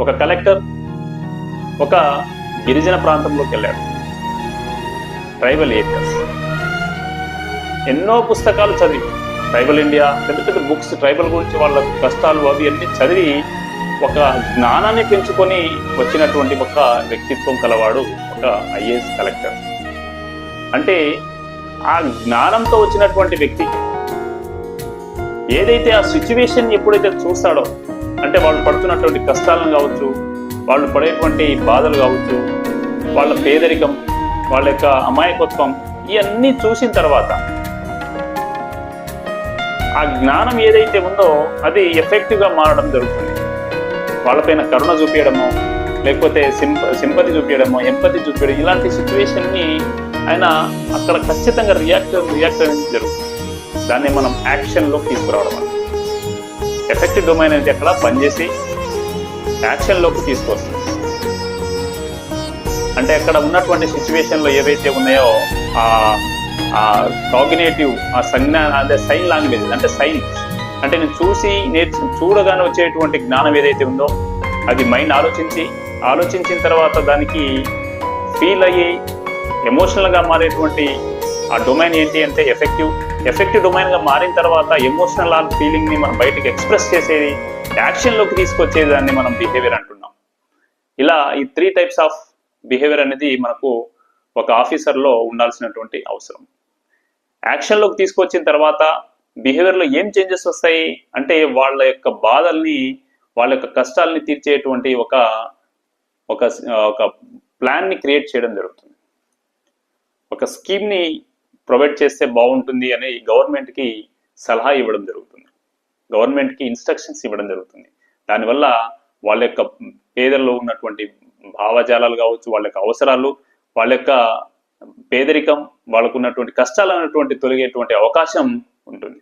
ఒక కలెక్టర్ ఒక గిరిజన ప్రాంతంలోకి వెళ్ళాడు, ట్రైబల్ ఏరియాస్. ఎన్నో పుస్తకాలు చదివి ట్రైబల్ ఇండియా, పెద్ద పెద్ద బుక్స్ ట్రైబల్ గురించి వాళ్ళ కష్టాలు అవి అన్ని చదివి ఒక జ్ఞానాన్ని పెంచుకొని వచ్చినటువంటి ఒక వ్యక్తిత్వం కలవాడు ఒక ఐఏఎస్ కలెక్టర్. అంటే ఆ జ్ఞానంతో వచ్చినటువంటి వ్యక్తి ఏదైతే ఆ సిచ్యువేషన్ ఎప్పుడైతే చూస్తాడో, అంటే వాళ్ళు పడుతున్నటువంటి కష్టాలను కావచ్చు, వాళ్ళు పడేటువంటి బాధలు కావచ్చు, వాళ్ళ పేదరికం, వాళ్ళ యొక్క అమాయకత్వం, ఇవన్నీ చూసిన తర్వాత ఆ జ్ఞానం ఏదైతే ఉందో అది ఎఫెక్టివ్గా మారడం జరుగుతుంది. వాళ్ళపైన కరుణ చూపించడమో, లేకపోతే సింపతి చూపించడమో, ఎంపతి చూపించడం, ఇలాంటి సిచ్యువేషన్ని ఆయన అక్కడ ఖచ్చితంగా రియాక్ట్ అనేది జరుగుతుంది. దాన్ని మనం యాక్షన్లోకి తీసుకురావడం అంటే ఎఫెక్టివ్ డొమైన్ అనేది అక్కడ పనిచేసి యాక్షన్లోకి తీసుకొస్తుంది. అంటే అక్కడ ఉన్నటువంటి సిచ్యువేషన్లో ఏవైతే ఉన్నాయో ఆ కాగ్నిటివ్, ఆ సంజ్ఞ, అదే సైన్ లాంగ్వేజ్, అంటే సైన్స్, అంటే నేను చూడగానే వచ్చేటువంటి జ్ఞానం ఏదైతే ఉందో అది మైండ్ ఆలోచించిన తర్వాత దానికి ఫీల్ అయ్యి ఎమోషనల్గా మారేటువంటి ఆ డొమైన్ ఏంటి అంటే ఎఫెక్టివ్ డొమైన్గా మారిన తర్వాత ఎమోషనల్ ఫీలింగ్ని మనం బయటకు ఎక్స్ప్రెస్ చేసేది, యాక్షన్లోకి తీసుకొచ్చేది, దాన్ని మనం బిహేవియర్ అంటున్నాం. ఇలా ఈ 3 టైప్స్ ఆఫ్ బిహేవియర్ అనేది మనకు ఒక ఆఫీసర్లో ఉండాల్సినటువంటి అవసరం. యాక్షన్లోకి తీసుకొచ్చిన తర్వాత బిహేవియర్లో ఏం చేంజెస్ వస్తాయి అంటే వాళ్ళ యొక్క బాధల్ని, వాళ్ళ యొక్క కష్టాలని తీర్చేటువంటి ఒక ప్లాన్ని క్రియేట్ చేయడం జరుగుతుంది. ఒక స్కీమ్ని ప్రొవైడ్ చేస్తే బాగుంటుంది అని గవర్నమెంట్కి సలహా ఇవ్వడం జరుగుతుంది, గవర్నమెంట్కి ఇన్స్ట్రక్షన్స్ ఇవ్వడం జరుగుతుంది. దానివల్ల వాళ్ళ యొక్క పేదల్లో ఉన్నటువంటి భావజాలాలు కావచ్చు, వాళ్ళ యొక్క అవసరాలు, వాళ్ళ యొక్క పేదరికం, వాళ్ళకు ఉన్నటువంటి కష్టాలు అనేటువంటి తొలగేటువంటి అవకాశం ఉంటుంది.